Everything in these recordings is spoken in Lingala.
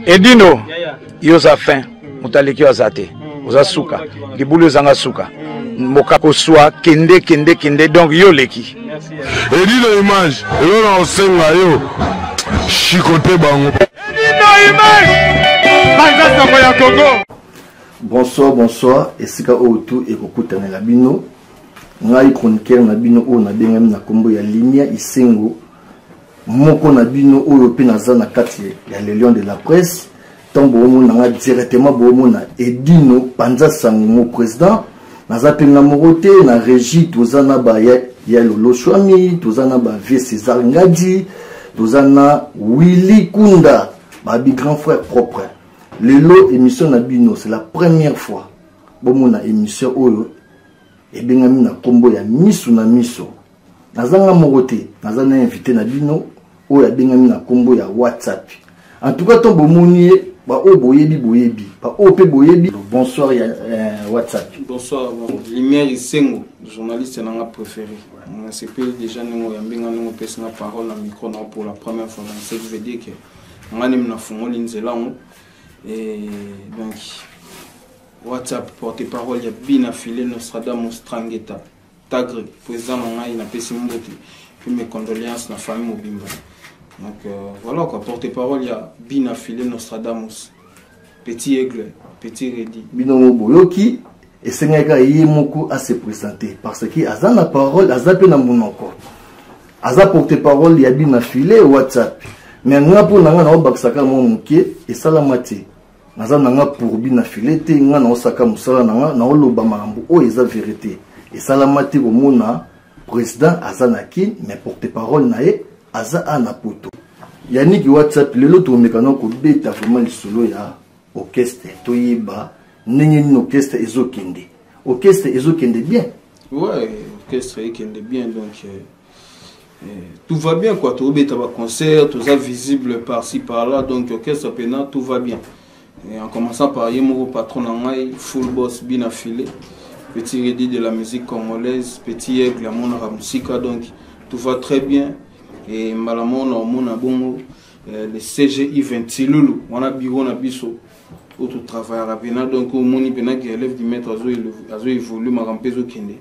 Edino, yoza fin, mutaleki wazate, oza suka, libulu zanga suka, mokako soa, kende, donc yo leki. Edino image, yo na osenga yo, chikote bango. Edino image, banza sango ya Congo. Bonsoir, et c'est quand autour et kokuta na labino, ngai chroniqueur na bino o na bengami na kombo ya Linia Isengo. Moko na bino oyo pe naza na kati ya le lion de la presse tombo mona directement bomona Edino Panza Sango mo président naza pe na morote na régie tozana ba ya Lolo Shwami tozana ba V César Ngadi tozana Willy Kunda ba bi grand frère propre lelo émission na bino c'est la première fois bomona émission oyo e bengami na kombo ya miso na miso nazanga morote nazana invité na bino oya bengami na kombo ya WhatsApp. En tout cas ton bomoni ba o boyebi ba o pe boyebi. Bonsoir ya WhatsApp. Bonsoir Lumière Isengo, journaliste nanga préféré. On a CP déjà ngo ya mbenga ngo pesa na parole na micro na pour la première fois dans ce qui veut dire que ngani mna fungoli nzela ngo et donc WhatsApp porte-parole ya bina filé Nostradamus Trangeta Tagre président ngai na pesi mbote puis mes condoléances na famille Mobimba. Donc voilà quoi, porte-parole, il y a Bina Filé Nostradamus, Petit Aigle, Petit Redi. Bino Moboyoki, et c'est Moko à se présenter. Parce qu'il a la parole, a zappé dans mon encore. A za porte-parole, il y a Bina Filé WhatsApp. Mais nous pour nanga na baksaka mo moké et salamati. Naza nanga pour Bina Filé te nga na osaka musala nanga na oloba mambo o eza vérité. Et salamati au mona président Azanaki, mais porte-parole nae Aza anapoto. Yannick WhatsApp lelo to mekano ko beta vraiment le solo ya orchestre toyiba nenye ni orchestre ezokende. Orchestre ezokende bien. Ouais, orchestre ezokende bien donc tout va bien quoi, tout beta ba concert, tout ça visible par-ci par-là donc orchestre pena tout va bien. Et en commençant par Yemo patron ngai full boss bien affilé. Petit Redi de la musique congolaise, Petit Aigle la mon musica donc tout va très bien. Et malamon on a bon le CGI 20 lulu on a bureau na biso où tout travail rapidement donc au moni pena qui élève du maître azo évolue ma rampezo kende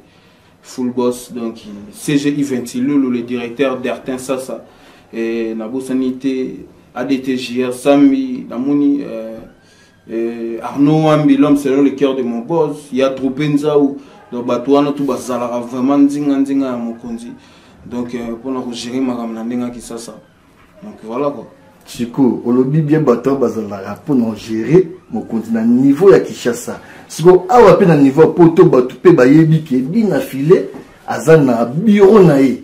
full boss donc CGI 20 lulu le directeur d'Artin Sasa et na sanité ADTJR Sami na moni Arnaud Wambi l'homme selon le cœur de mon boss il y a Troupenza ou donc batouana tout bazala vraiment nzinga mokonzi. Donc pour nous gérer ma ramnandinga qui ça. Donc voilà quoi. Chico, olobi bien bateau bazala pour nous gérer mon continent niveau ya Kinshasa. Siko awa pe na niveau poto batu pe bayebi ke bina filé azana bureau nae.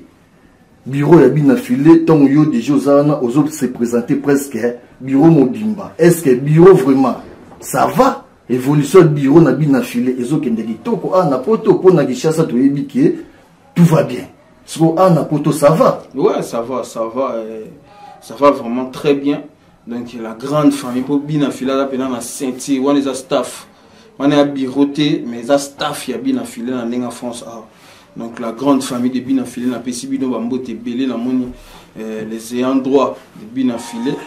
Bureau ya bina filé ton yo déjà ozana aux autres se présenter presque bureau Mobimba. Est-ce que bureau vraiment ça va? Évolution bureau na bina filé ezokende kitoko na poto pour na Kinshasa to yebi ke tout va bien. Ça va? Ouais, ça va vraiment très bien. Donc la grande famille pour bien filer là pendant la ceinture, on les a staff, on est à biroté, mais à staff il y a bien filer dans l'Enga France. Donc la grande famille de bien filer na PCB no bambo te belé na moni les ayants droit de bien filer.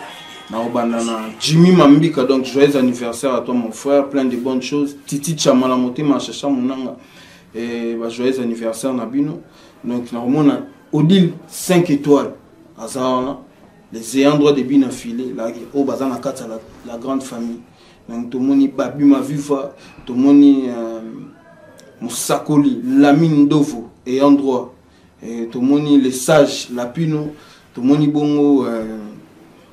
Na obandana Jimmy Mambika donc joyeux anniversaire à toi mon frère, plein de bonnes choses. Titi Chamala moté ma chacha monanga et joyeux anniversaire na bino. Donc, on a Odile 5 étoiles. Les ayants droit de bien affilés. Au bazar, la grande famille. Donc, tout le monde Babi Maviva, tout le monde Moussakoli, Lamine Dovo, ayant droit. Tout le monde les sages, Lapino, tout le monde bongo.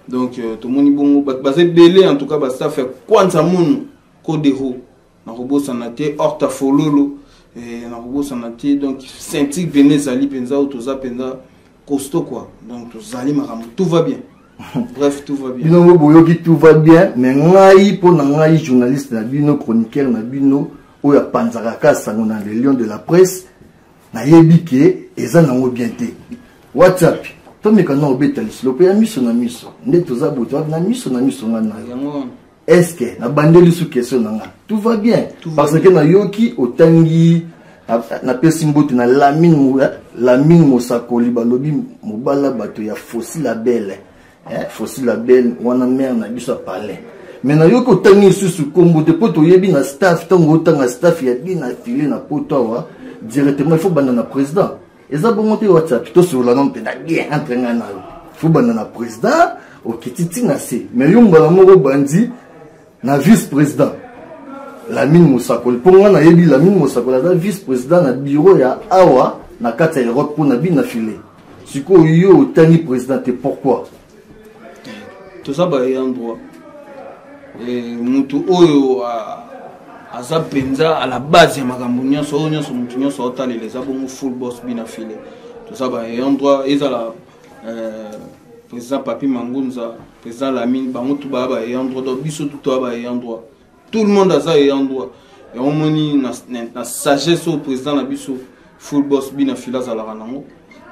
Donc, tout le monde bongo. Basé belé, en tout cas, ça fait quoi ça moun Kodero. Dans le robot sanaté, Horta Fololo. Et na robot sanati donc sentir benezali penza ou toza penza costaud quoi donc tozali maram tout va bien. Bref tout va bien. Bino boyoki tout va bien mais ngai po na ngai journaliste na bino chroniqueur na bino oya panzaka kasa na le lion de la presse na yebi ke eza nango bien te WhatsApp to mekana obeta lislo pe ya miso na miso nde toza boto na miso ngana est-ce que na bandeli sous question nanga tout va bien parce que na yoki otangi na pesimbote na lamine mosakoli balobi mobala bato ya fossile belle Fossil label wana mère na biso palais mais na yoko tangi susu kombo de poto yebi na staff tango tanga staff ya bi na filé na poto wa directement il faut banana président eza bongote WhatsApp to sur la nom pe na bien entraîner na faut banana président o kititi na se mais yumba la moko bandi na vice président Lamine Moussakoli pour moi na yebi Lamine Moussakoli la vice président na bureau ya awa na kata Europe pour na bi na filé siko yo tangi président et pourquoi tout ça ba un droit et mutu oyo aza penza à la base ya makambo nyonso oyo nyonso mutu nyonso otalele eza bongo full boss bina filé tout ça ba un droit ezala président Papi Mangunza président Lamine bango tout ba un droit donc biso tout ba un droit tout le monde aza un droit et on moni na sagesse au président na biso full boss bina filé za la ranango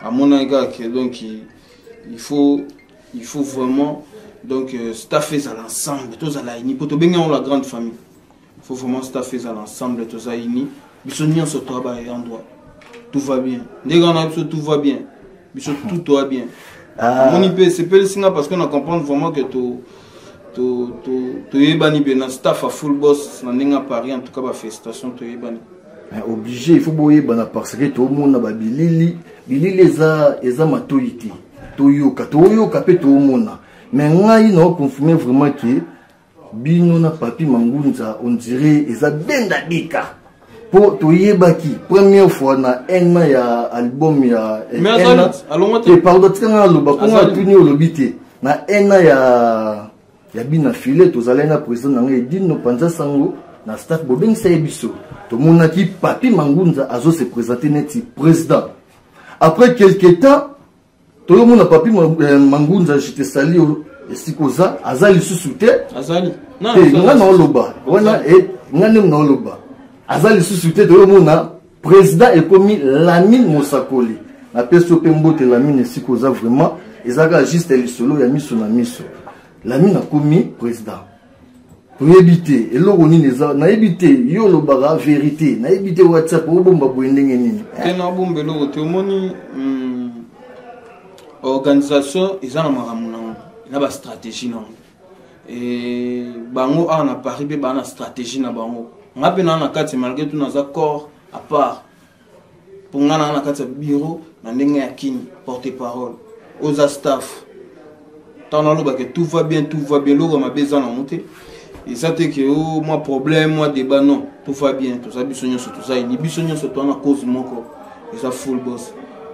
à mon égard que donc il faut vraiment donc staffer à l'ensemble tous à la uni pour te bien la grande famille il faut vraiment staffer à l'ensemble tous à uni bisognon sur toi bas et endroit tout va bien les gars tout va bien tout va bien mon IP c'est pas le signe parce qu'on a comprendre vraiment que tu es bani bien staff à full boss na ninga Paris en tout cas ba félicitations tu es bani obligé il faut boyer bana parce que tout le monde ba bilili eza matoyiti toyoka pe tout le monde mais ngai no confirmer vraiment que bino na Papi Mangunza on dirait eza benda bika pour toyebaki première fois na enna ya album ya et pardon tsanga loba ko tuni olobité na enna ya bina filé tozalena président ngai dino panza sango na staff bobeng sayebiso to monaki Papi Mangunza azo se présenter neti président après quelques temps tout le monde a Papi Mangunza j'étais sali sikoza azali susute azali non non loba wana ngane na loba azali susute tout le monde a président et commis Lamine Moussakoli la personne pembote Lamine sikoza vraiment ezaka juste le solo ya miso na miso Lamine a commis président pour éviter et loro ni neza na éviter yo lobara vérité na éviter WhatsApp o bomba boendenge nini na bombe loro te moni organisation ils ont na ba stratégie non et bango a na Paris be ba na stratégie na bango ngape na kati malgré tout nos accords à part pour ngana na kati bureau na ndenge ya kini porte-parole aux staff tant na loba que tout va bien logo ma besoin na monter et ça te que oh moi problème moi débat non tout va bien tout ça bisonyo sur tout ça ni bisonyo sur toi na cause moko et ça full boss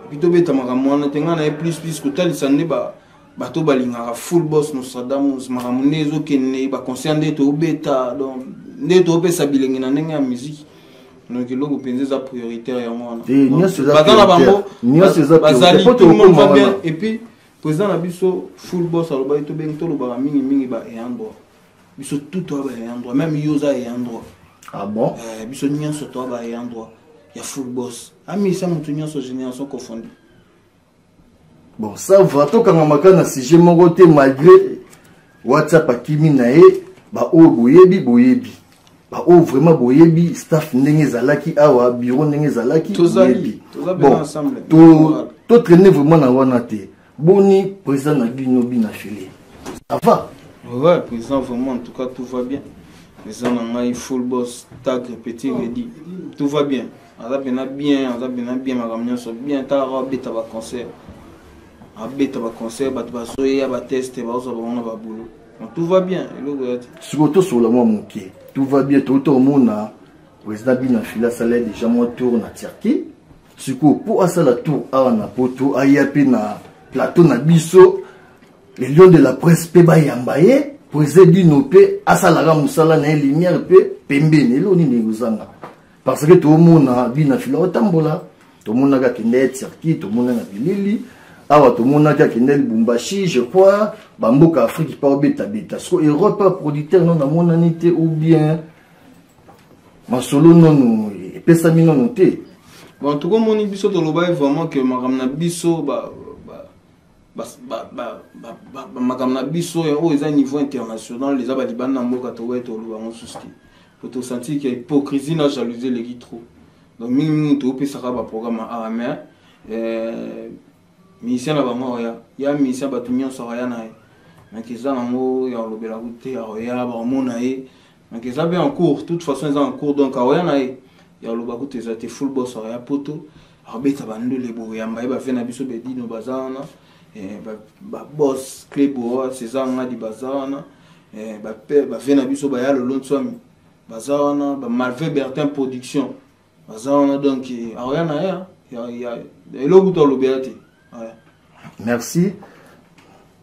puis to beta makamwana tenga na plus que tal sande ba bato balinga full boss no Sadamus maramunezo kenne ba concerne to beta donc ne to pesa bilengi na ndenge ya musique donc logo penza za prioritaire ya mwana bazala bango bazali tout le monde va bien et puis président na biso full boss aloba to beng to loba mingi ba e endroit biso tout to ba e endroit même yoza e endroit ah bon biso nyonso to ba e endroit ya full boss ami ça mutu nyonso génération confondue. Bon, ça va, tout quand on a si j'ai mon côté malgré WhatsApp à Kimi nae, bah oh boyebi, bah oh vraiment boyebi, staff n'engé zalaki awa, bureau n'engé zalaki, boyebi. Bon, tout traîner vraiment dans wanate. Boni président na bino bina filé. Ça va? Ouais, président vraiment en tout cas tout va bien. Président na full boss tag petit ready, tout va bien. On a bien ma réunion sur bien tard beta ba concert. Abeta ba concert ba soya ba test ba zo ba ba boulot. Tout va bien, surtout sur le mois moké. Tout va bien tout au monde na président bina fila salaire déjà mon tour na Turquie. Siko pour asa la tour a na poto ayapi na plateau na biso les lions de la presse pe ba yambaye président bino pe asa la musala na lumière pe pembeni lo ni nguzanga. Parce que tout le monde a bina fila otambola, tout le monde a kende Turquie, tout le monde a bilili. Awa tout le monde a kende Lubumbashi, je crois, Bamboka Afrique pas beta beta. Parce que Europe producteur non na monanité ou bien ma solo non et pesami non noté. Bon tout comme on dit biso to loba vraiment que makamna biso makamna biso au niveau international les abaliban na mboka to weto lo bango souci. Faut te sentir qu'il y a hypocrisie na jalousie les trop. Donc mingi to pe saka ba programme a mais mission na bango ya mission batu nyonso ya na mais qu'ils ont un mot, il y a le belagouté, il y a le donc ils ont bien en cours, de toute façon ils ont en cours, donc il y a le bagouté, ils ont été full boss, il y a poto, alors il y a les beaux, il y a fait un biso bedi no bazana, boss clébo, c'est ça on a dit bazana, fait un biso baya le long swami, bazana, Malvé Bertin production, bazana donc il y a le goût dans le béaté. Merci.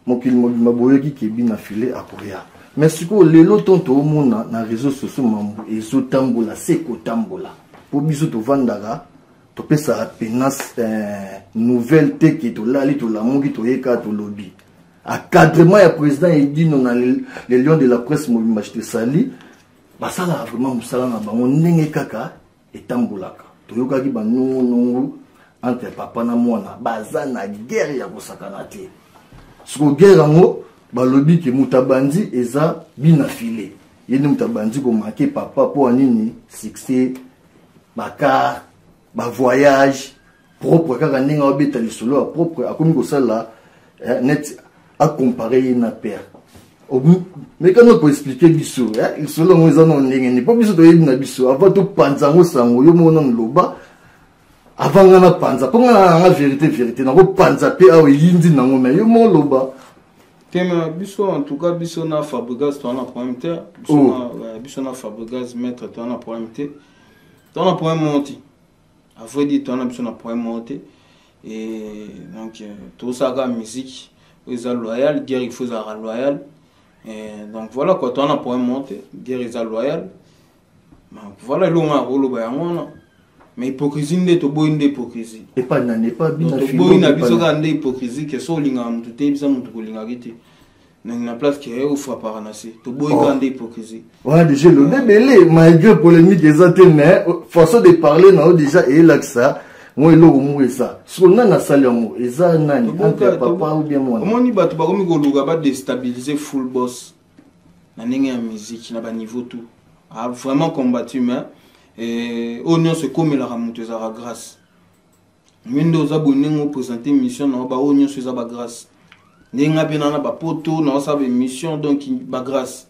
Mokil Maboyoki qui est bien affilé à Korea. Merci que les lots au monde dans les réseaux sociaux et sur Tambola, c'est que Tambola. Pour bisous to Vandara, to peux ça pénasse nouvelle te qui to là, to la mongi to yeka to lobby. À cadrement le président il dit non les lions de la presse moi m'acheter sali. Bah ça là vraiment musala na ba on nenge kaka et Tambola. To yoka ki ba non entre papa na mwana baza na guerre ya kosakana te. Sur guerre ngo balobi ke mutabandi eza bina filé yeni mutabandi ko marqué papa pour nini succès bakar ba voyage propre kaka ninga obeta lisolo propre akomi ko sala net a comparer na père mais quand on peut expliquer biso il solo ngo eza non ndenge ni po biso to yebina biso avant to panza ngo sango yo mona loba avant ngana panza po ngana vérité na ko panza pe awo yindi nango mais yo mo loba Tema biso en tout cas biso na Fabregas to na problème te biso na Fabregas maître to na problème te to na problème monter à vrai dire to na biso na problème monter et donc tout ça la musique ils a loyal guerre il faut ça loyal et donc voilà quoi to na problème monter guerre ils a loyal donc voilà le ma rolo ba ngona mais hypocrisie n'est to boy hypocrisie et pas n'est pas bien to boy na biso ga ndé hypocrisie que so linga mtu te bisa mtu ko linga gite na place qui est au fra paranasi to boy ga ndé hypocrisie ouais déjà le débélé malgré polémique exacte mais façon de parler na déjà et là que ça moi le mot ça so na salia mo eza nani entre papa ou bien moi comment ni batu ba komi ko luga ba déstabiliser full boss na ninga musique na ba niveau tout a vraiment combattu mais et on se comme la remontée à grâce. Mindo zabone ngo présenter mission na ba onyo se za ba grâce. Ninga bina na ba poto na sa mission donc ba grâce.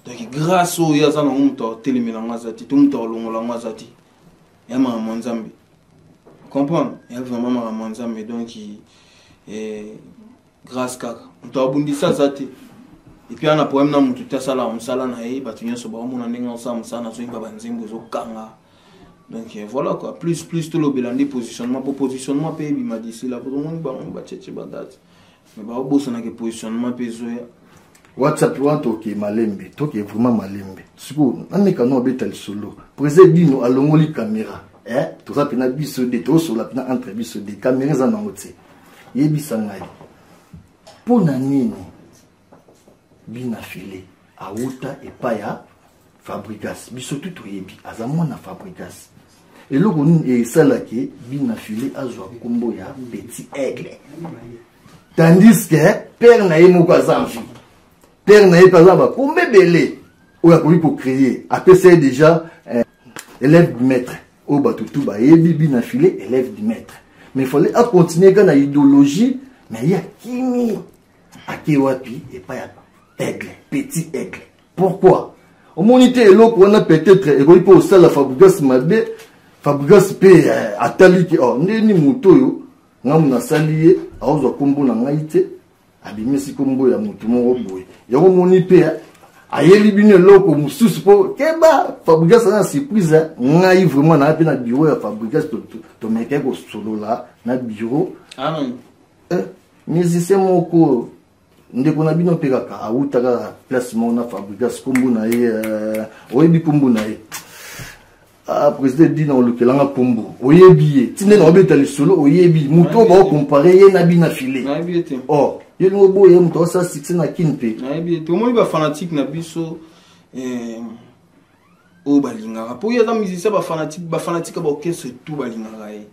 Donc grâce au ya za na mto telemela ngazati tumto longola ngazati. Ya ma monzambe. Comprendre? Ya vraiment ma monzambe donc grâce kaka. Mto abundisa zati. Et puis on a problème na mutu tasala musala na ye batunyo so ba mona ninga sa musana so ba nzembo zo kanga donc voilà quoi plus tout le belandi positionnement pour positionnement pe bi m'a dit c'est là pour tout le monde ba tchetche ba date mais ba bossa na ke positionnement pe zo ya WhatsApp wanto ke malembe to ke vraiment malembe siku aneka no betal solo président alongoli caméra tout ça pena biso de to so la pena entre biso de caméras za nangote yebisa ngai pona nini bina filé a uta et paya Fabregas biso tout yebi azamwa na Fabregas et le koni et salake bina filé azwa kombo ya petit aigle tandis que père na yemo kwa zamfi père na yeba zaba kombe belé o ya ko créer après c'est déjà élève du maître o batutu ba yebi bina filé élève du maître mais il fallait continuer quand la idéologie mais il y a kimi akewapi et paya aigle, petit aigle. Pourquoi? Au monité et l'autre, on a peut-être, et vous pouvez aussi la Fabregas Mabé, Fabregas P. Atali qui, oh, ni moto yo, n'a salié, a ozo kombo na ngaite, abimesi kombo ya moto mo boy. Ya au monité, a yeli bine l'autre, moussous po, keba, Fabregas na surprise, ngai vraiment na pe na bureau ya Fabregas to meke ko solo là, na bureau. Ah non. Musicien moko, ndeko na bino pekaka autaka placement na Fabregas kombo na ye oyebi kombo na ye président dit non lokelanga kombo oyebi tinde na obeta lisolo oyebi muto ba comparer ye na bina filé na yebi oh ye no boye muto sa succès na kinpe na yebi to mo ba fanatique na biso o balinga po ya za musicien ba fanatique ba orchestre tout balinga ye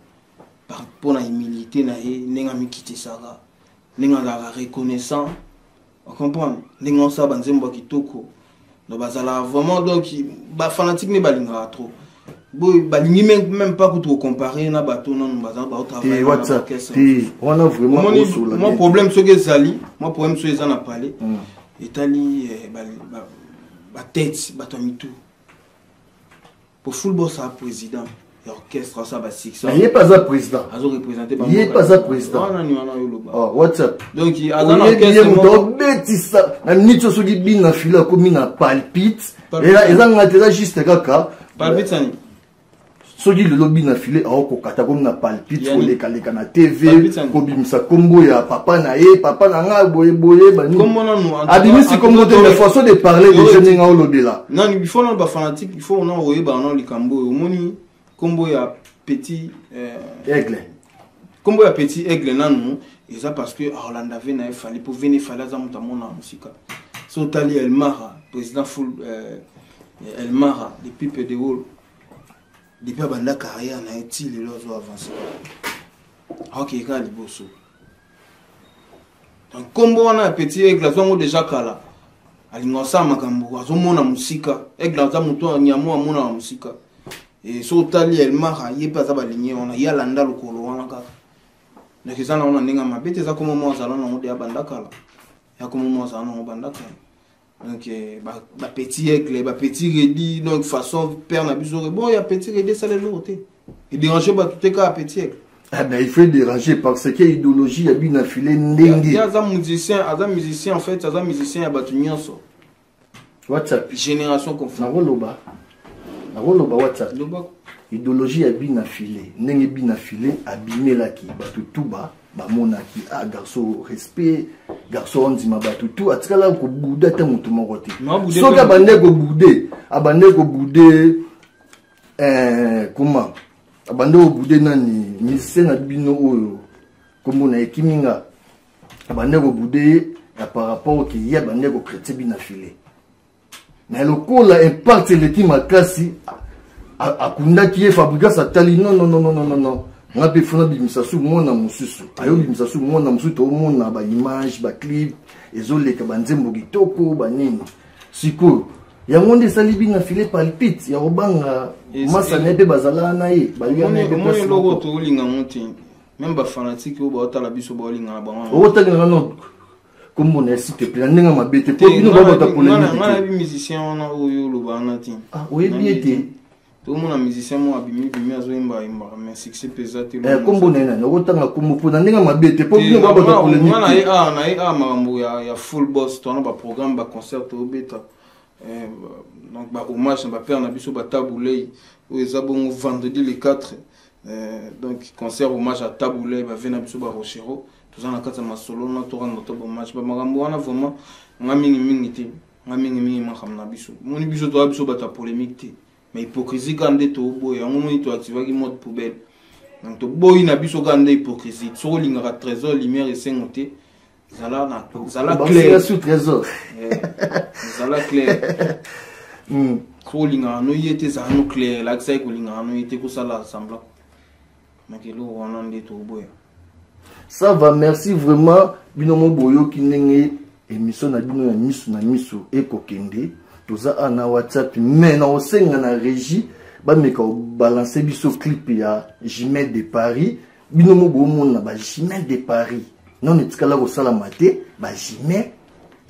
par pour na humilité na ye nenga mikiti saka nenga la reconnaissant. On comprend les gens savent banzembo kitoko no bazala vraiment donc ba fanatique ne balinga trop même pas que tu comparer na bateau non travail WhatsApp on a vraiment mon problème c'est que Zali mon problème c'est ça n'a parlé Italie ba tête ba tout pour football ça président et orchestre ça ba six il est pas un président il est pas un président WhatsApp donc il a un orchestre ça même ni to so di bina fila ko mina palpite et là ils ont déjà juste kaka palpite ça soki le lobby na filé a kokata comme na palpite ko leka na TV ko bimisa kombo ya papa na nga boye bani abimisi kombo de la façon de parler des jeunes nga olobela non il faut non ba fanatique il faut on oye ba non likambo omoni kombo ya petit aigle kombo ya petit aigle nanu et ça parce que Orlando avait na fallait pour venir fallait za mutamona musika so tali Elmara président full Elmara depuis peu de wall depuis la carrière na eti les lois avancé ok ka liboso donc combo wana petit aigle zongo déjà kala alinga sa makambo azomona musika aigle za muto nyamo amona musika et so tali Elmara yepa za balinye ona ya landa lokolo wana ka donc ça na ona ninga mabete za comme moi za na de abanda kala ya comme moi za na banda kala donc ba petit aigle ba petit redi donc façon père na biso bon il y a petit redi ça les loté il dérange pas tout cas petit aigle ah ben il faut déranger parce que idéologie ya bina filé ndenge il y a un musicien en fait un musicien ya batu nyonso WhatsApp génération confond na roloba WhatsApp idéologie ya bina filé ndenge bina filé abimelaki batu tuba bamonaki a garçon respect garçon ondima batu tout atikala ko bouda ta mutu mokoti soka bande ko bouder comment abande ko bouder nani musicien na bino oyo kombo na ekiminga abande ko bouder par rapport ki ya bande ko chrétien bina filé mais le kola impact le ki makasi akunda ki e fabrica satali non ngapi funa bimisa su mona mususu ayo bimisa su mona mususu to mona ba image ba clip ezoleka banzembo kitoko banini siko ya monde salibi na filet palpite ya obanga masa nebe bazala na ye balia na be logo to linga monti même ba fanatique o ba otala biso ba linga ba o otala no comme on est s'il te plaît ndinga mabete po bino ba ta polémique ngana bi musicien ona oyo lo ba na tin oui bien té tout le monde a musicien moi bimi azo imba mais succès pesate comme bon nena no otanga comme po ndinga mabete po bino ba ta polémique na mambo ya full boss to na ba programme ba concert to beta donc ba hommage ba père na biso ba taboulay o ezabon vendredi le 4 donc concert hommage à taboulay ba vena biso ba rochero tout ça na kata masolo na to rendre to hommage ba makambo wana vraiment nga mingi te nga mingi ma xamna biso moni biso to biso ba ta polémique te mais hypocrisie gande to boy yango moni to activaki mode poubelle donc to boy na biso gande hypocrisie so linga trésor lumière et sengote zala clair sous trésor zala clair ko linga no yete za no clair la sai ko linga no yete ko sala sembla makelo wana nde to boy ça va merci vraiment binomo boyo kinenge émission na bino ya misu e kokende toza ana WhatsApp mais na osenga na régie ba meka balancer biso clip ya Jimel de Paris binomo bo mona ba Jimel de Paris non etikala ko sala maté ba Jimel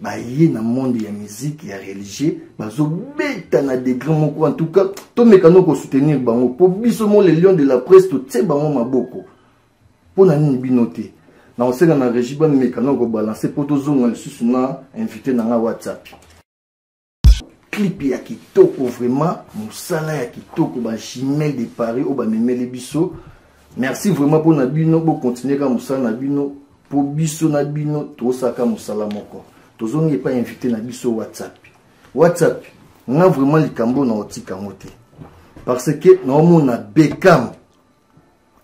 ba yé na monde ya musique ya religieux bazo beta na degré moko en tout cas to meka no ko soutenir bango po biso mo les lions de la presse to tse bango maboko po na nini binoté na osenga na régie ba meka no ko balancer po to zonga lisusu na invité na nga WhatsApp clip ya kitoko vraiment musala ya kitoko ba Jimel de Paris o ba memeli biso merci vraiment pour na bino bo continuer ka musala na bino po biso na bino to saka musala moko tozongi pas invité na biso WhatsApp nga vraiment likambo na otika mote parce que na mona Beckham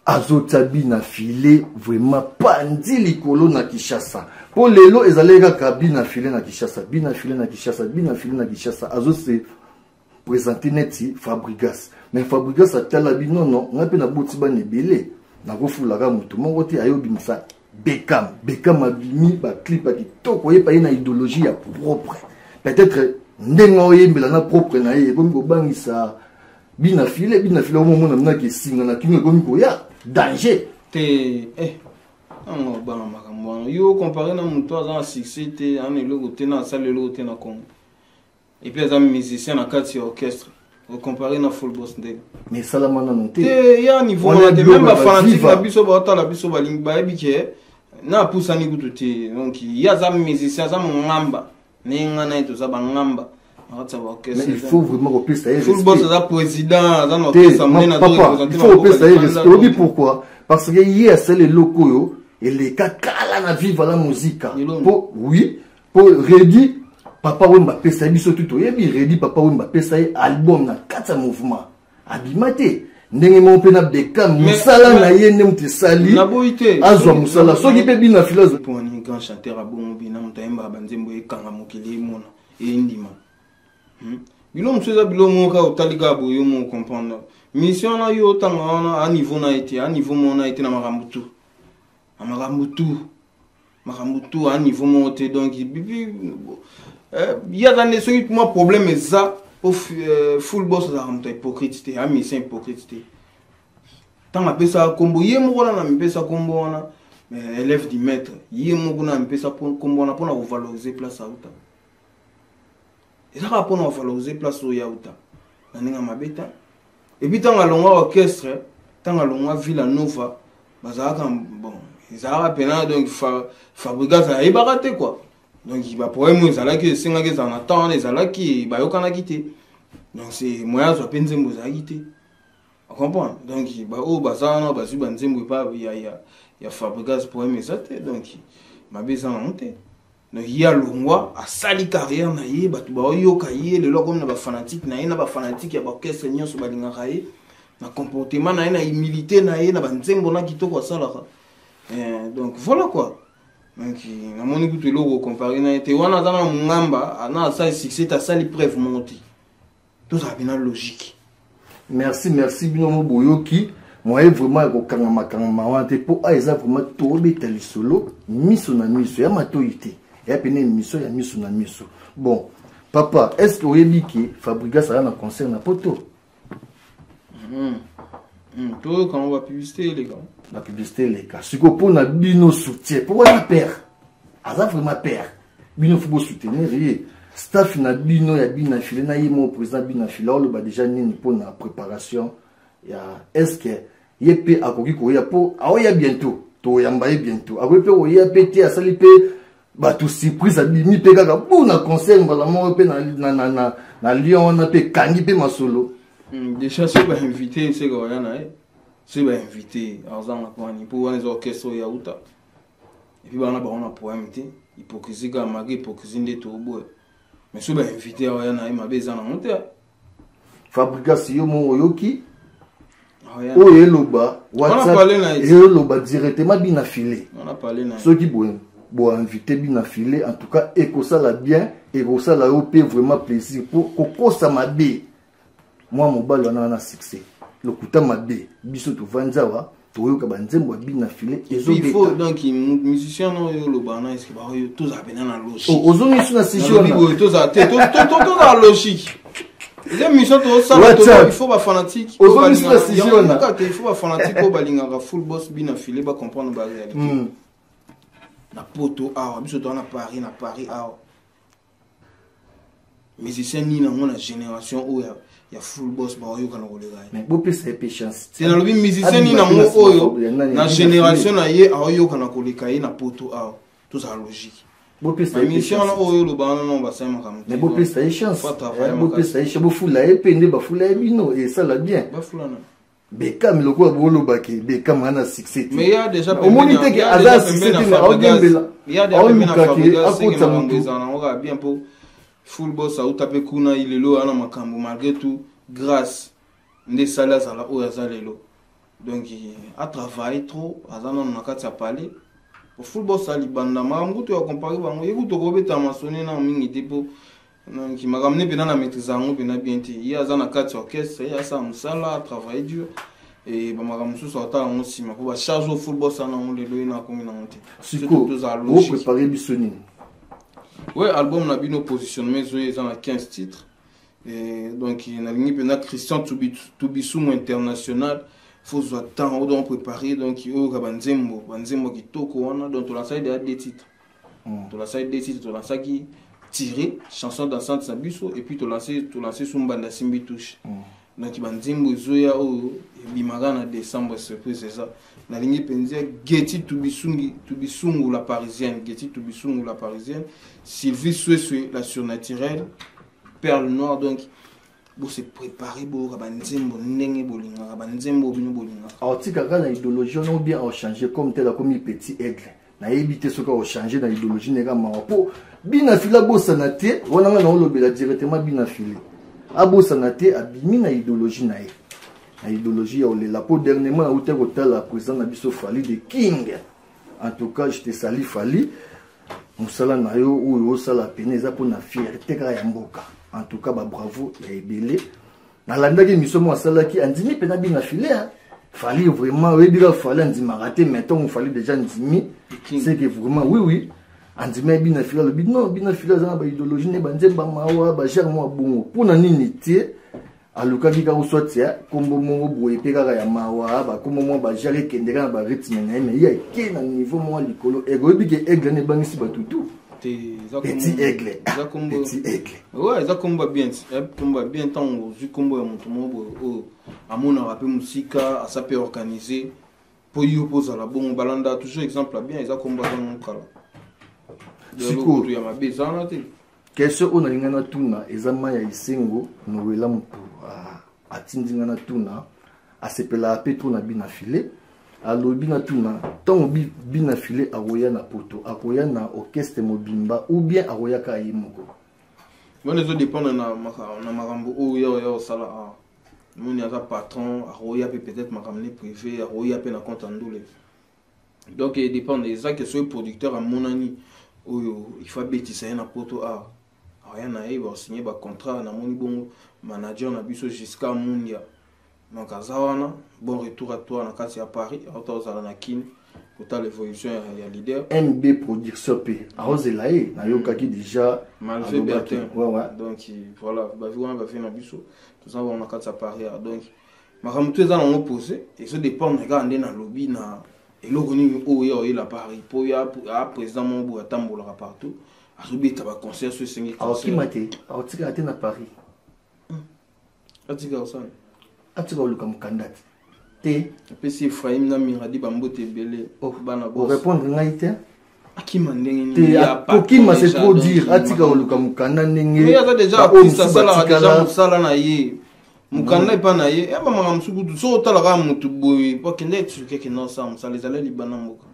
azotabi na filet vraiment pandi likolo na Kinshasa po lelo ezaleka kabina filet na Kinshasa azo se présenter neti Fabregas mais Fabregas atala bino non nga pe na boti ba nebele na ko fulaka mutu moko te ayo bimisa Beckham abimi ba clip aki toko ye pa na idéologie ya propre peut-être ndenga oyembela na propre na ye comme bangisa bina file au moment où on a qui signe na kingo komi ko ya danger te non ba makambo yo comparé na muto za succès te an le côté na salle le côté na Congo et puis les musiciens na kati orchestre comparé na full boss ndé mais salamana non te ya niveau na de même ba fanatique na biso ba ta la biso ba lingba ebike na poussa ni kutu te donc ya za musicien za ngamba ni ngana to za ba ngamba. Mais il faut vraiment replacer ça. Il faut replacer ça. Pourquoi? Parce que hier, c'est les locaux et les caca là vivre la musique. Oui, pour redire, papa Wemba pesa biso tout. Et bien redire papa Wemba pesa album na 4 mouvements. Abimate. Ndenge mo pena beka musala na ye ndem te sali. Azwa musala. So ki pe bina philosophe. Pour un grand chanteur à bon bina mutaimba banzembo e kanga mokili mona. E ndima. Bilom seza bilom ka otaliga boyo mo comprendre mission na yo tanga à niveau na été à niveau mon a été na marambutu à niveau mon été donc il y a dans les trucs moi problème est ça au full boss ça rend hypocrite à mission hypocrite tant appelle ça combo yemo na me pesa combo na élève du maître yemo na me pesa combo na pour valoriser place à uta. Et ça va pour nous valoriser place au Yaouta. Et puis, dans le orchestre, dans la Villa Nova, bon, ils ont appelé donc Fabrigas a ébarraté quoi. Donc, il va pour eux, ils ont qui sont en attente, ils ont qui va aucun quitté. Donc, c'est moyen de penser que vous quitté. On comprend. Donc, il va au bazar, il y a Fabrigas pour eux, donc, ma besoin de monter. Donc il y a le roi à sali carrière na ye batu ba yo kaye le logo na ba fanatique na ye na ba fanatique ya ba orchestre nyonso ba linga kaye na comportement na ye na humilité na ye na ba nzembo na kitoko sala donc voilà quoi. Donc na moni kutu logo comparé na te wana za na ngamba na sa succès ta sali preuve monter tout ça bien logique. Merci bino boyoki moi vraiment ko kangama wante po aiza vraiment to betali solo miso na miso ya matoité. Il y a une émission, il y a une émission. Bon, papa, est-ce que vous avez dit que Fabrigas a un concert à Poto? Tout quand on va publicité, les gars. La publicité, les gars. Si vous avez bino soutien, pourquoi la père? Aza vraiment père. Bino faut soutenir. Staff na bino, ya bina filé, na yimo président bina filé, on va déjà ni pour la préparation. Est-ce que yepé a koki ko ya po, a oya bientôt, to yambaye bientôt. A wepe oya pété a salipe. Bah tout surprise à mi pega ka pour na concert mbala mo pe na Lyon na pe kangi pe masolo déjà c'est pas invité c'est quoi yana c'est pas invité arzanga kwa ni pour les orchestres ya uta et puis bana ba on a poème te hypocrisie ga magi hypocrisie ndeto boy mais c'est pas invité yana ma beza na monter Fabrigas yo mo yoki o yeloba WhatsApp yeloba directement bina filé on a parlé na ceux qui bon invité bien affilé en tout cas et que ça la bien et que ça la opé vraiment plaisir pour ça m'a bé moi mon bal on a succès le kuta m'a bé biso to vanzawa to yo ka banzembo bien affilé et il faut donc musicien non yo le bana est-ce que ba yo tous a bien na logique ozoni sur la session tous a la logique les missions to ça il faut pas fanatique ozoni sur la session il faut pas fanatique au balinga full boss bien affilé ba comprendre ba réalité. Na poto awa biso to na Paris awa musicien ni na ngona génération oyo ya full boss ba oyo kana kolega mais bo pesa patience c'est na lobi musicien ni na ngo oyo na génération na ye ayo kana koleka ye na poto awa tout ça logique bo pesa musicien na oyo lo ba non ba sema kam mais bo pesa patience bo pesa patience bo fula e pende ba fula e bino et ça la bien ba fula na Beckham le quoi bolo baki Beckham a succès mais il y a déjà au moins que Ada succès il y a déjà bien pour full boss a utapé kuna il est là ana makambo malgré tout grâce ndé sala sala o yazalelo donc a travaillé trop azana na kati a parler pour full boss ali banda mangu to comparer bango yekuto ko beta masone na mingi tipo qui m'a ramené bien na maîtrise en bien bien il y a zana kati orchestre il y a ça musala travailler dur et ba maramusu sorta on aussi ma pour charge au football ça na on le na comme na monter surtout vous préparez bisoni ouais album na bino positionnement ils ont 15 titres Donc il y a Christian Tubisumu international faut attendre on doit préparer donc il y a Banzembo qui toko donc on a ça des titres on a ça des titres on a ça qui tirer chanson dansante Sabiso et puis tu lancer Sumbanda Simbi touche donc Banzembo zoya o bimagana décembre surprise c'est ça na ligne pendia Getty Tubisungu la parisienne Getty Tubisungu la parisienne Sylvie Soué la surnaturelle Perle Noire donc pour se préparer pour Banzembo ndenge bolinga Banzembo bino bolinga alors tika na idéologie on bien changer comme tel comme petit aigle na éviter ce qu'on changer dans l'idéologie nega mapo bina fila bosana te wana na olobela directement bina file abosana te abimi na idéologie na idéologie ya olela po dernièrement na uta kotala président na biso Fally de King en tout cas je te salue Fally musala na yo oyo osala pene za po na fierté ka ya mboka en tout cas ba bravo ya ebele na landaki misomo asalaki andimi pena bina file Fally vraiment oui bien Fally andima raté maintenant Fally déjà ndimi c'est que vraiment oui andima bina file le bit non bina file za ba idéologie ne banzemba mawa ba germo bongo pona nini tie aluka kika usotia kombo mongo boye peka ya mawa ba kombo mo ba jare kendeka ba rythme na mais ya ke na niveau mo likolo ego bike aigle ne bangisi ba tutu petit aigle ouais ça combat bien tant au combo ya mutu mo amona rapé musika a sapé organiser pour y opposer la bon balanda toujours exemple bien ça combat dans kala siko ya mabezana te question on a ngana tuna ezama ya isengo noela mutu atindinga na tuna asepela peto na bina filé alobi na tuna tant bina filé aroya na poto akoya na orchestre mobimba ou bien aroya ka yimoko bon les autres dépendent na marambo o ya sala mon ya patron aroya peut-être maramne privé aroya pe na compte ndule donc il dépend des ça que soit producteur à monani il faut bêtiser na poto rien na va signer ba contrat na moni bongo manager na biso jusqu'à mundia donc azawana bon retour à toi na kati ya Paris autozala na kin pour l'évolution ya leader MB production P arozelae na yokaki déjà Malvé Bertin ouais donc voilà ba viwa ba fait na biso tout ça on na kati ya Paris donc makamutu eza na opposé et ça dépend na gande na lobby na eloko ni oyo la Paris pour ya président mo atambola partout Azubi taba concert sur 5 alors qui maté alors tu as na Paris atika osana atika oluka mukandati te pesi Ephraim na miradi bambote belé bana boss répondre ngaite akima ndenge ni ya pokima c'est trop dire atika oluka mukanda ndenge il y a déjà ça sala déjà musala na ye mukanda pa na ye eba mama msukutu so tala ka mutu boy po kende tsuke ke non ça musala les allez libana mboka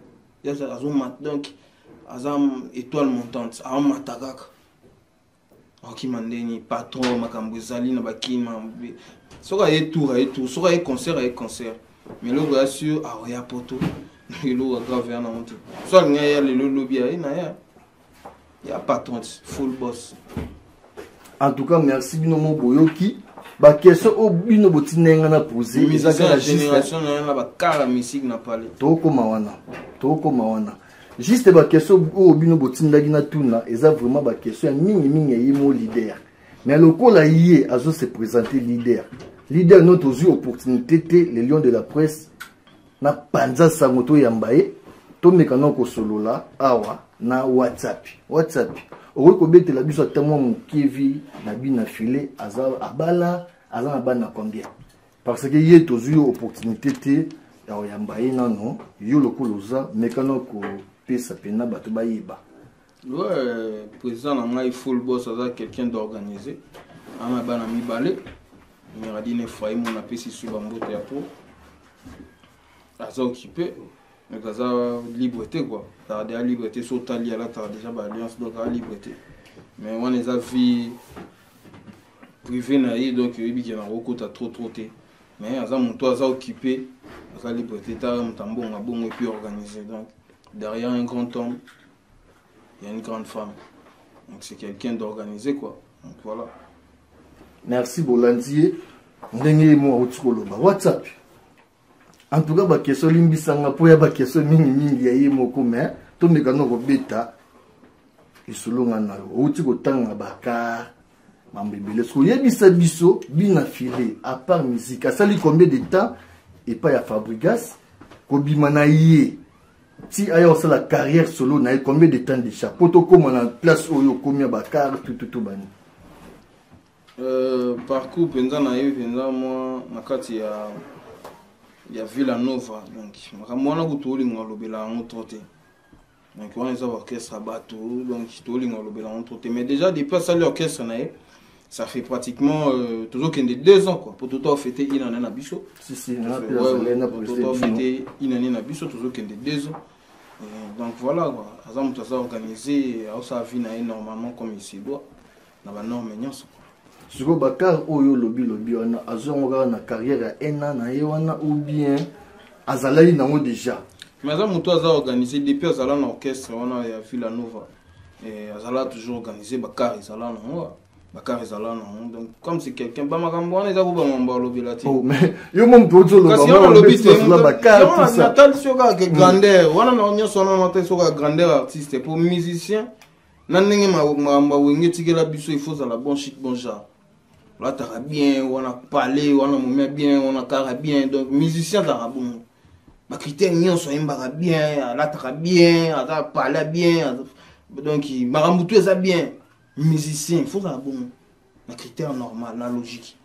ya ça azuma donc azam étoile montante a matakaka okimandeni patron makambo ezali na bakima soka ye tour soka ye concert mais le gars sur aroya poto le grave na monte so nga ya le lobby na ya patron full boss en tout cas merci bino mo boyoki ba question o bino botinenga na poser misaka la génération na ba kala musique na parler toko mawana juste ba question o bino botindaki na tuna eza vraiment ba question ya mingi yimo leader mais lokola yé azo se présenter leader notre opportunité les lions de la presse na panza sangoto yambaye to mekano ko solola awa na WhatsApp o ko betela biso tamo mukivi na bina filé aza abala aza na bana combien parce que yé tozu opportunité te ya yambaye nano yo lokoloza mekano ko pesa pena bato bayiba ouais président na ngai full boss aza quelqu'un d'organisé ana bana mibale Miradine Ephraim on a pesi sur bambote ya po aza occupé mais aza liberté quoi t'as déjà liberté sur ta lia là t'as déjà ba alliance donc à liberté mais on les a vie privée na yi donc yebi ki na roko ta trop té mais aza monto aza occupé aza liberté ta mtambo nga bongo et puis organisé donc derrière un grand homme il y a une grande femme donc c'est quelqu'un d'organisé quoi donc voilà. Merci Bolandier. Ndenge mo utukoloba WhatsApp. En tout cas ba question limbisanga po ya ba question mingi ya yemoko mais to mekano ko beta isolonga na uti ko tanga baka Mambebele. Est-ce que yebisa biso bina filé à part musique. A sali combien de temps et pas ya Fabregas kobimana yé. Si aya la carrière solo na combien de temps déjà poto comme en place oyo combien bakar tout bani. Parcours penza na yo penza moi na kati ya Villanova donc makamwana kutoli ngolobela ngotote. Donc on a orchestre bateau donc toli ngolobela ngotote mais déjà depuis ça l'orchestre na ça fait pratiquement toujours qu'il y a 2 ans quoi pour tout fêter une année na biso. Si pour fêter une année na biso toujours qu'il y a 2 ans. Donc voilà quoi, azam tout ça organisé, ça vient normalement comme il se doit dans la norme nyonso. Siko bakar oyo lobi wana azonga na carrière ya 1 an na yewana ou bien azalai nango déjà. Mais azam tout ça organisé depuis azala na orchestre wana ya Villanova et azala toujours organisé bakar azala nango. Bakar ezala non donc comme c'est quelqu'un ba makambo wana eza ko ba mamba lobi lati. Oh mais yo mom tozo lo ba lobi la bakar tout ça. Natal soka que grandeur wana na onyo sona natal soka grandeur artiste pour musicien nanenge ma wenge tikela biso il faut ça la bon chic bon genre. Là t'as bien wana parler wana momia bien wana kara bien donc musicien t'as bon. Ba critère nyonso imba bien là t'as bien ata parler bien donc makambo tout ça bien. Musicien, il faut ça bon, un critère normal, la logique.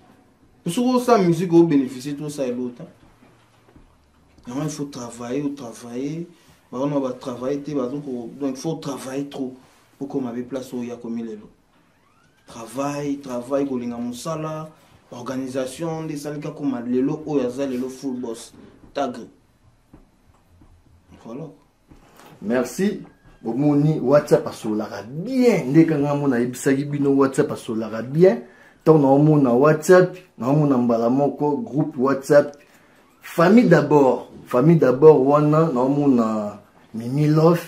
Parce que ça, musique, on bénéficie tout ça et l'autre. Il faut travailler, on va travailler, donc il faut travailler trop pour qu'on ait place où il y a comme il est là. Travail, golinga musala, organisation, des salles comme le lot, où il y a le full boss, tag. Voilà. Merci. Omoni WhatsApp asolara bien ndekanga mona ebisaki bino WhatsApp asolara bien tant na omona WhatsApp na omona mbala moko groupe WhatsApp famille d'abord wana na omona Mimi Love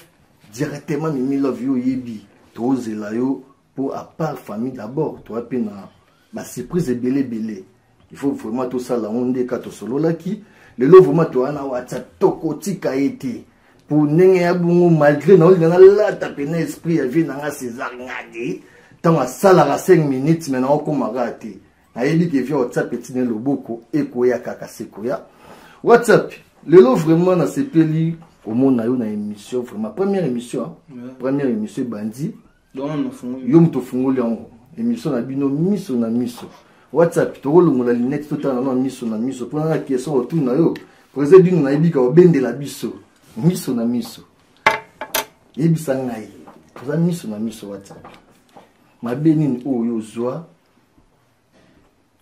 directement Mimi Love yo yebi tozela yo pour à part famille d'abord toi pe na ba surprise belé il faut vraiment tout ça la onde ka to solo laki le lo vraiment to na WhatsApp tokotika été pour n'engager beaucoup malgré nous on a là tapé dans l'esprit vie dans la César ngadi tant à ça 5 minutes maintenant on commence à rater na yedi que via WhatsApp petit ne loboko ekoya kaka sekoya WhatsApp le lo vraiment na sepeli au monde na yo na émission vraiment première émission bandi yo mto fungoli yango émission na bino miso na miso WhatsApp to kolongola lunette total na miso na miso pour na question autour na yo président dino na yebika obende la biso miso na miso yebisa ngai za miso na miso WhatsApp mabeni oyo zwa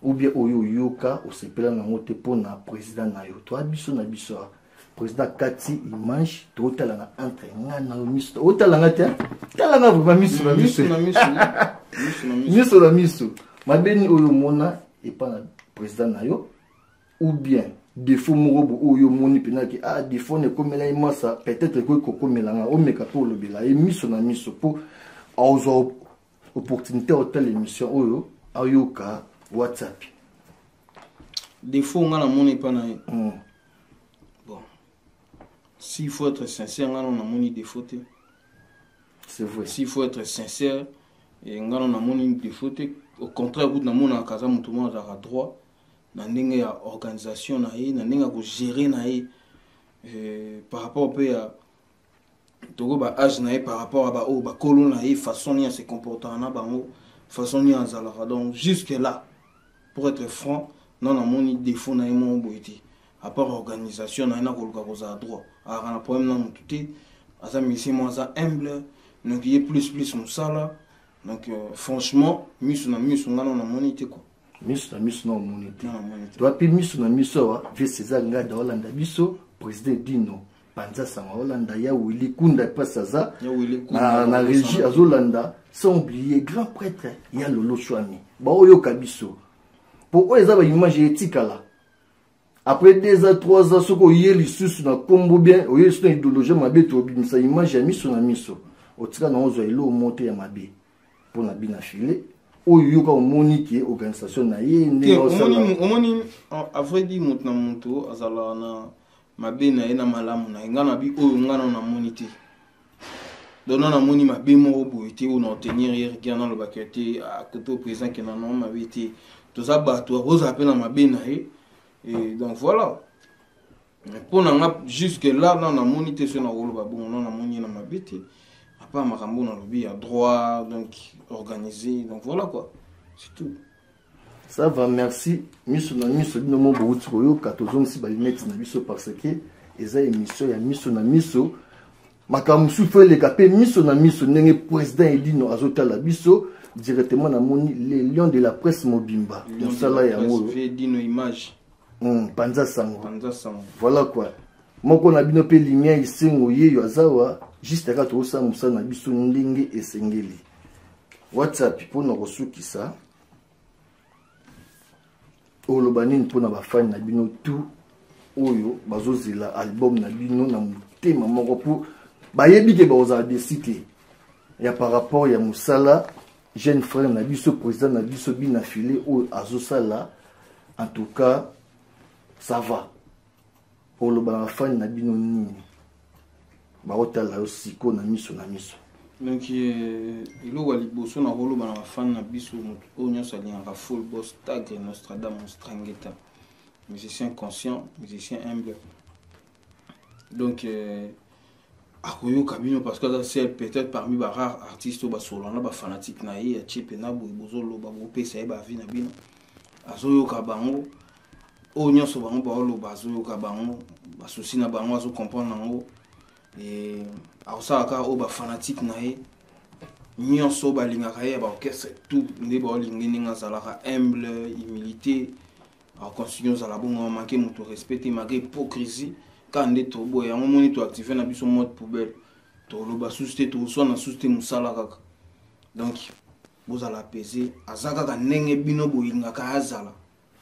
ou bien oyo yoka osepela na ngote pona président na yo to biso na biso président Kati image to tala na entre ngana miso o tala ngate tala na vraiment miso na miso miso na miso mabeni oyo mona et pas na président na yo ou bien défaut morobo oyo moni penaki défaut ne komela imasa peut-être ko komela nga o meka pour le bila et miso na miso pour auzo opportunité hôtel émission oyo ayoka WhatsApp défaut nga na moni pas na bon s'il faut être sincère nga na moni défaut c'est vrai s'il faut être sincère et nga na moni défaut au contraire vous na mona kaza mutu mo za droit na ndenge ya organisation na ye na ndenge ko gérer na ye par rapport peu à toko ba âge na ye par rapport à ba o ba kolo na ye façon ni à se comporter na bango façon ni à zalara donc jusque là pour être franc non na moni défaut na ye mon boité à part organisation na na ko ko za droit a na problème na mututé asa misi moi ça humble donc il est plus musala donc franchement misu na ngana na moni te quoi miso na miso na monité toi puis miso na miso wa vie César ngada Hollanda biso président Dino panza sama Hollanda ya Willy Kunda pasaza na régie azolanda sans oublier grand prêtre ya Lolo Chouami ba oyo kabiso pour eux ba image etikala après 2 ans 3 ans soko yeli susu na kombo bien oyo sino idéologie mabe to bimisa image ya miso na miso otika na ozo elo monter ya mabe pour na bina filer oyo ka monique organisation na ye ne omoni a vrai dire mutna muntu azala na mabe na ye na malamu na ngana bi oyo ngana na monité donc on a moni ma bémo boité on a tenir hier qui dans le baqueté à côté au président qui n'en m'a été tout ça bateau rose appelle ma bénaé et donc voilà mais pour n'a jusque là dans la monité sur na rolo babon on a moni na ma bété à part ma rambo na lobby à droit donc organisé donc voilà quoi c'est tout. Ça va, merci. Miso na miso bino mo bouti koyo katozong si balimeti na biso parce que eza émission ya miso na miso makambo souffle le capé miso na miso ndenge président Edino azotala biso directement na moni les lions de la presse mobimba dans sala ya ngo Edino image panza sango voilà quoi moko na bino pe lumière isengo yeyo azawa juste ka to sa musa na biso ndenge esengeli WhatsApp pour na kosukisa olobani mpona bafani na bino tout oyo bazozela album na bino na motema moko po bayebi ke bazozala desite ya par rapport ya musala jeune frère na biso président na biso bina filé oyo azosala en tout cas ça va oloba bafani na bino nini baotala yo siko na miso na miso. Donc il a liboso na rolo bana fan na biso onyo sali en full boss tag Nostradamus Strangeta musicien conscient musicien humble donc akoyo kabino parce que c'est peut-être parmi ba rares artistes ba solo na ba fanatique na ye chip na bozo lo ba groupe ça ba vie na bino azoyo kabango onyo so bango ba lo bazoyo kabango ba souci na bango azo comprendre nango et aosaka o ba fanatique na ye nyonso ba lingaka ye ba orchestre tout ndé ba lingi ninga zalaka humble humilité a constitution za la bongo manquer mon respecter malgré hypocrisie quand ndé to boya mo moni to activer na biso mode poubelle to lo ba susté to so na susté musala kaka donc vous allez apaiser azaka ka ndenge bino bo lingaka azala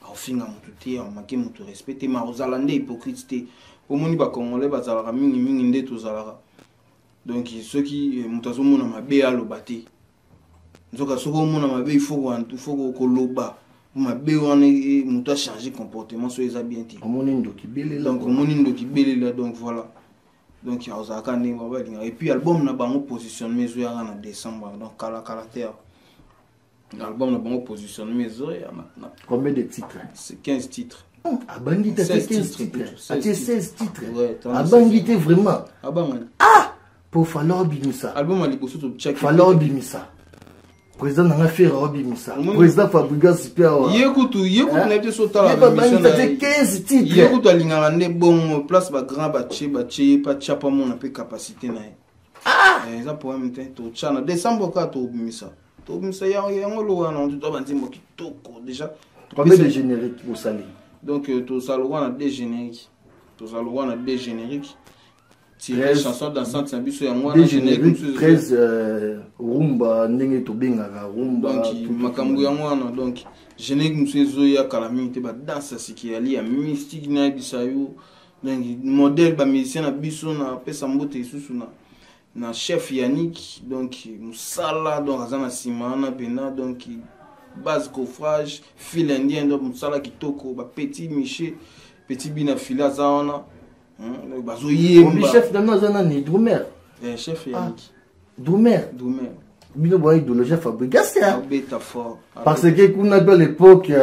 aofinga mutu te manquer mon respecter ma ozala ndé hypocrite au moni ba congolais bazalaka mingi mingi ndé to zalaka donc ceux qui mutazo mona mabe alobate nzoka soko mona mabe il faut ko loba mabe wana muta changer comportement so eza bien ti omoni ndoki belela donc omoni ndoki belela donc voilà donc ya ozaka ndé baba linga et puis album na bango positionnement zo ya na décembre donc kala caractère l'album na bango positionnement zo ya na combien de titres? C'est 15 titres. Abangite 15 titres. 16 titres. Ouais, Abangite vraiment. Ah! Pour falloir bimisa. Album à liboso to check. Falloir bimisa. Président n'a fait bimisa. Président Fabrigas super. Yekutu na te sota la mission. Il 15 titres. Yekutu alingana ne bon place ba grand ba che pa chapa mon na pe capacité na. Ah! Ça pour même temps to chana décembre ka to bimisa. To bimisa ya ngolo wana to ba nzimbo kitoko déjà. Combien de génériques au salé? Donc tout ça le a des génériques. Tout ça le a des génériques. Tirer chanson dansante c'est biso ya moi na générique 13 rumba ndenge to bengaka rumba donc makambo ya mwana donc générique musezo ya calamité ba danse siki ali ya mystique na bisayo donc modèle ba musicien na biso na pesa mbote isusu na chef Yannick donc musala donc azana simana pena donc base coffrage fil indien donc musala kitoko ba petit miché petit bina fila zaona bazo yemba chef dana zana ni Drumer chef Yannick Drumer bino boy idéologie Fabrigas ya beta fort parce que kuna à l'époque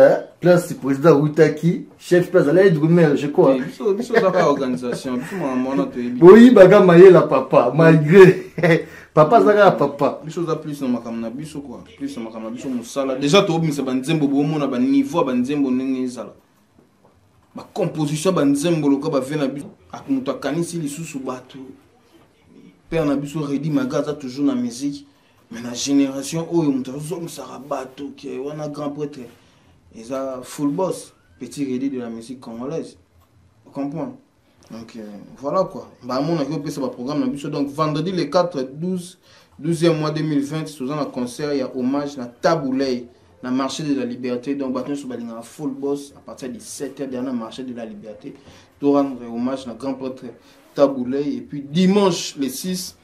place président Outaki chef place allait Drumer je crois biso za organisation biso mona to yebi boyi baga mayela papa malgré papa zaka papa biso za plus na makamna biso quoi plus na makamna biso musala déjà to obimisa banzembo bomona ba niveau banzembo ndenge ezala ba composition banzembo loka ba vena biso akumuta kanisi lisusu bato père na biso Redi Magaza toujours na musique mais la génération oyo mutazo msara bato qui wana grand prêtre eza full boss petit Redi de la musique congolaise vous comprenez donc voilà quoi ba mon a pesa ba programme na biso donc vendredi le 12e mois 2020 sous un concert il y a hommage na Taboulay na marché de la liberté donc baton sur balinga full boss à partir de 7h dernier marché de la liberté to rendre hommage na grand prêtre Taboulay et puis dimanche le 6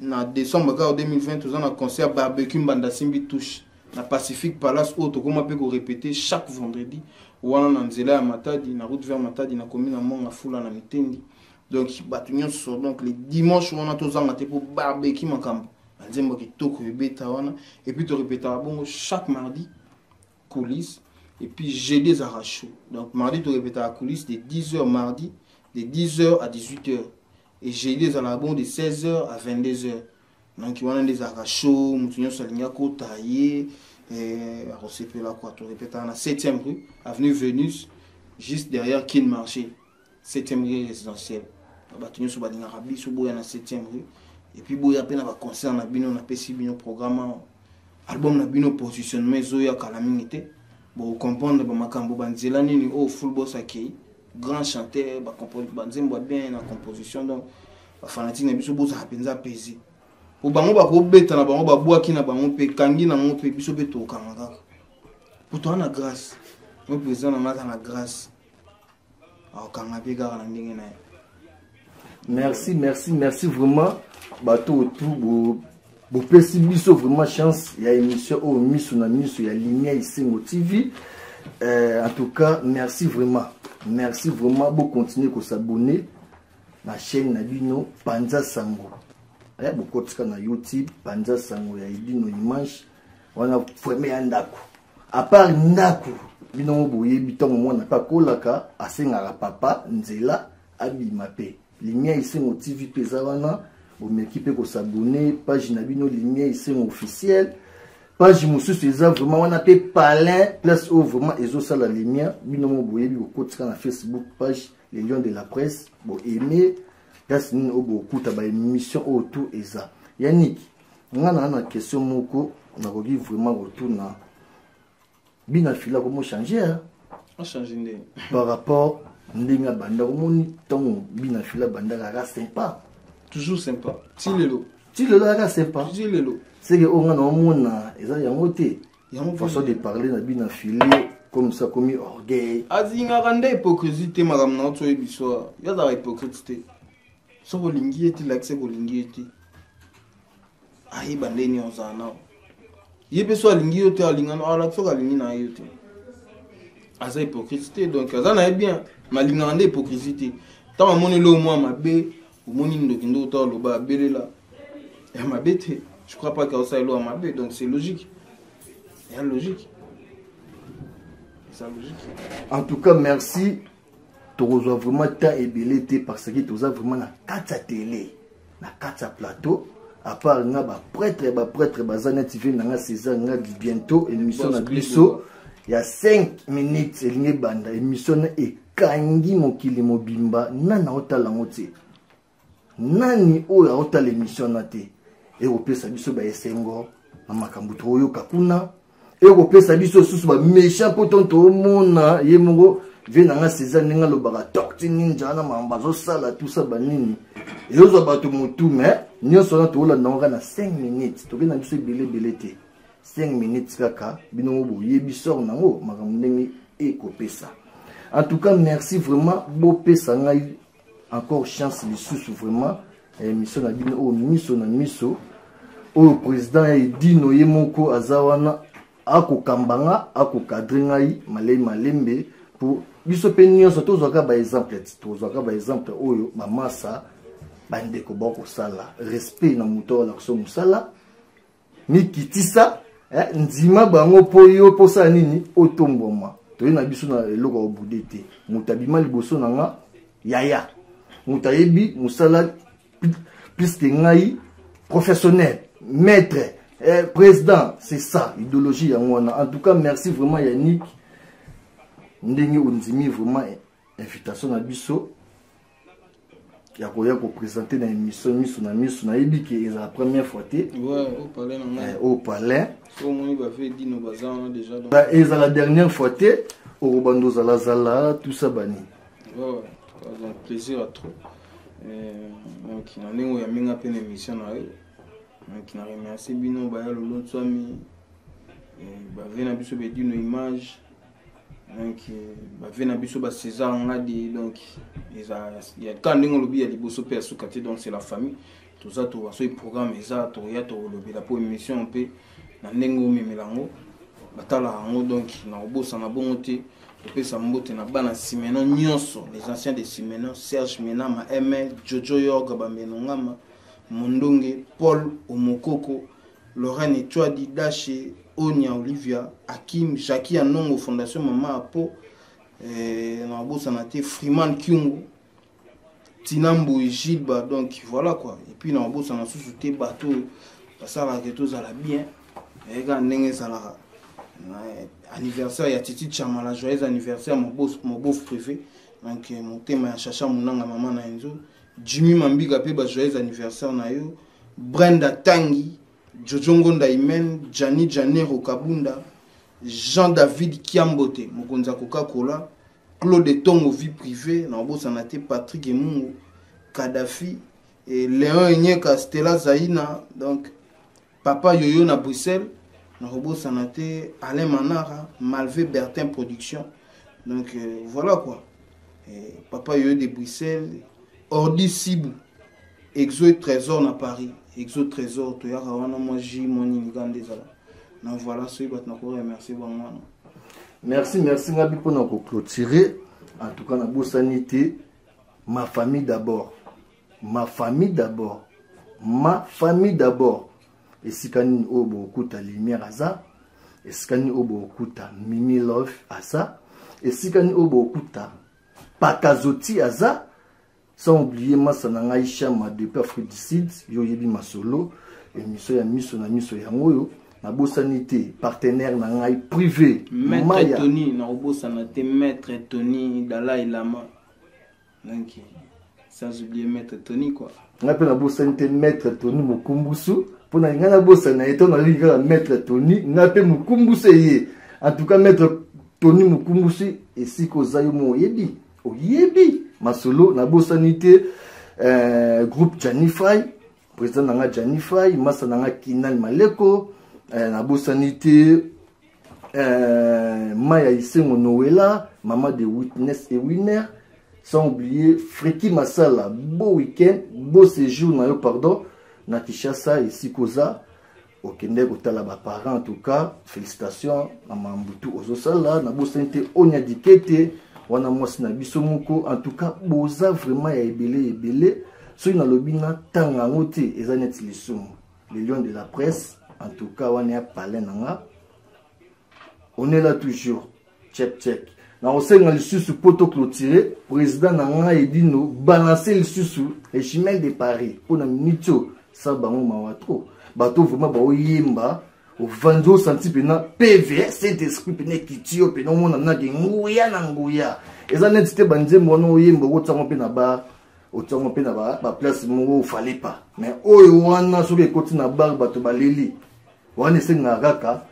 na décembre 2020 tous un concert barbecue banda simbi touche na Pacific Palace auto comme on peut répéter chaque vendredi wana na nzela ya Matadi na route vers Matadi na commune Monga Fula na Mitendi donc bato nyonso donc les dimanches wana tozanga te pour barbecue makambo nzembo kitoko ebeta wana et puis to répétera bon chaque mardi coulisses et puis jeudi à chaud. Donc mardi to répétera coulisses de 10h mardi de 10h à 18h et jeudi à la bon de 16h à 22h. Donc il y a des arrachos, mutunyo salinga ko taillé et à là quoi to répétera na 7e rue avenue Vénus juste derrière Kin Marché 7e rue résidentielle. Batunyo so balinga rabi so boya na 7e rue et puis boya pe na ba concert na bino na pesi bino programme album na bino positionnement zoya kala mingité bon comprendre ba makambo banzela nini au full boss akei grand chanteur ba composer banzembo bien na composition donc ba fanatique na biso boza penza pesi pour bango ba ko beta na bango ba boaki na bango pe kangi na mo pe biso beto kanga pour toi na grâce mo président na mata na grâce au kanga pe ga na ndenge na merci vraiment bato tout Vous pouvez vraiment chance, il y a une émission au Miss na Miss, il y a Lumière ici au TV. En tout cas, merci vraiment. Merci vraiment. Vous continuez à s'abonner à la chaîne Nabino Panza Sango. Vous continuez à YouTube Panza Sango. Il y a nos images. On a formé un dako. À part Naku, bino boye biton mo na pakolaka asenga papa nzela abimape. Lumière ici au TV pesawana. Vous m'équipez pour s'abonner, page Nabino Lumière ici officielle, page Moussou c'est vraiment on appelle Palin, place où vraiment ils ont ça la lumière, bino mo boye bi ko tika na Facebook page Les Lions de la Presse, bon aimer, place ni obo kuta ba émission autour et ça. Yannick, on a une question moko, on a revu vraiment retour na bina fila comment changer hein? On change ndé. Par rapport ndinga banda omoni ton bina fila banda la sympa. Toujours sympa. Tilelo. Tilelo est sympa. Tilelo. C'est que on a un ils ont une façon de parler na bina filé comme ça comme orgueil. Azinga rande hypocrisie madame na to ebiso. Ya da hypocrite. So bolingi eti l'accès bolingi eti. Ayi bandeni ozana. Yebe so alingi yote alingano ala so alingi na yote. Aza hypocrite donc azana est bien. Malinga rande hypocrisie. Tant moni lo moi mabe je crois pas qu'il y a ça donc c'est logique. C'est logique. C'est logique. En tout cas, merci. Tu reçois vraiment ta ébélité parce que tu as vraiment la carte télé, la carte plateau. À part na prêtre, bazana TV na César na bientôt émission na biso. Il y a 5 minutes et banda émission et kangi mokili mobimba nana otala ngote. Nani oya otala émission na te. Et au pesa biso ba esengo na makambo to yo kakuna. Et au pesa biso susu ba méchant poton to mona yemongo venanga César ninga lo baga tokti ninja na mambazo sala tout ça banini. Et ozo bato mutu mais nyoso na to la nanga na 5 minutes. To bena biso belé te. 5 minutes kaka bino bo yebisor nango makambo ndenge e ko pesa. En tout cas, merci vraiment. Beau pesa ngai encore chance les sous vraiment. Mission na bino o miso na miso. O président e dino yemoko azawana ako kambanga ako cadre ngai malay malembe pour biso penio soto zoka ba exemple to zoka ba exemple oyo mamasa bande ko boko sala respect na muto la so musala ni kitisa ndima bango po yo posa nini otomboma. Na biso na eloko obudete mutabima liboso nanga yaya mutayebi musala plus que ngai professionnel maître président c'est ça idéologie ya ngwana. En tout cas merci vraiment Yannick ndenge onzimi vraiment invitation na biso ya koya ko présenter na émission miso na yebi que c'est la première fois té au palais et c'est la dernière fois té au bando zala tout ça bani. Ouais, un plaisir à trop. Donc on est au minga peine émission na eux. Donc na remercier bino ba ya lolo tsami ba vena biso be dino image. Donc ba vena biso ba César ngadi donc il y a quand ndingo lobi ya liboso pe asukate donc c'est la famille. Tout ça to so programme ça to ya to lobi la pour émission pe na ndengo memelango batala yango donc na obosa na bongo te epesa mbote na bana Simeno nyonso les anciens de Simeno Serge Menama Aimé Jojo Yorga Bamenongama Mondonge Paul Omokoko Lorraine Etouadi Daché Onia Olivia Hakim Jackie Anongo Fondation Mama Apo na obosa na te Freeman Kyungu Tinambo et Gilba donc voilà quoi et puis na obosa na susu te bateau ça la que tout à la bien et quand ndenge ça la anniversaire ya Titi Chamala joyeux anniversaire mon beau privé donc mon thème ya Chacha Munanga maman na Enzo Jimmy Mambiga pe ba joyeux anniversaire na yo Brenda Tangi Jojo Ngonda Imen Jani Janero Kabunda Jean-David Kiambote Mokonza Coca-Cola Claude Tongo vie privée na bossa na te Patrick Emungu Kadhafi et Léon Enyeka Stella Zaina donc Papa Yoyo na Bruxelles na bossa na te Alain Manara Malvé Bertin Production donc voilà quoi et Papa Yoyo de Bruxelles Ordi Sibou Exo et Trésor na Paris Exo Trésor to yaka wana moi J moni ngande zala donc voilà ce que je remercie vraiment. Merci Ngabi pour nous clôturer. En tout cas, na sanité, ma famille d'abord. Ma famille d'abord. Ma famille d'abord. Et si kani obo okuta lumière aza, et si kani obo okuta Mimi Love aza, et si kani obo okuta Pakazoti aza, sans oublier Massa Nangaïcha ma depuis Afrique du Sud, yo yebi ma solo, et miso ya miso na miso ya ngoyo. Na sanité partenaire na ngai privé Maître Maya. Tony na sanité Maître Tony Dalai Lama donc sans oublier Maître Tony quoi nga pe na sanité Maître Tony Mukumbusu pour na nga na sana eto na liga Maître Tony nga pe Mukumbusu ye en tout cas Maître Tony Mukumbusu et si ko zayo mo yebi oyebi masolo na sanité groupe Janify président na nga Janify masa na nga Kinal Maleko na sanité Maya Isengo Noëlla, maman de Witness et Winner, sans oublier Freki Masala, beau week-end, beau séjour, pardon, na Kinshasa et Sikoza, au Kende Kotala parents en tout cas, félicitations à Mambutu Ozosala, na sanité Onya Dikete, wana mwasi na biso moko, en tout cas, boza vraiment ya ebele, so na lobina tanga ngote, ezanet lisumu, les lions de la presse. En tout cas, on est à parler. On est là toujours. Check. On sait que le sous poto clôturé, président Nanga et Dino balancer le sous les chemins de Paris. On a mis tout ça, bango mawatro. Bateau vraiment bao yemba au 22 cm PV Saint-Esprit pene kitio pene on a des ngouya na ngouya. Et ça n'est pas bandé mono yemba au temps pena ba au temps pena ba place mo fallait pas. Mais oyo wana sur les côtés na bar bato baleli. On est na raka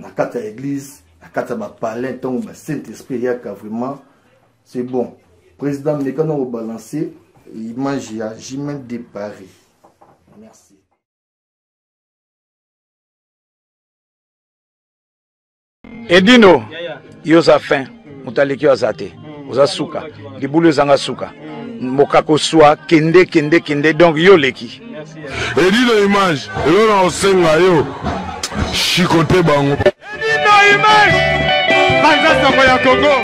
na kata église na kata ba palais donc ba Saint-Esprit yaka vraiment c'est bon président Mekano au balancer image ya Jimen de Paris. Merci. Edino yo za fin mutaleki yo zate oza suka libulu zanga suka mokako swa kende donc yo leki Edino image elona osenga yo chikote bango Edino image banza soko ya Congo.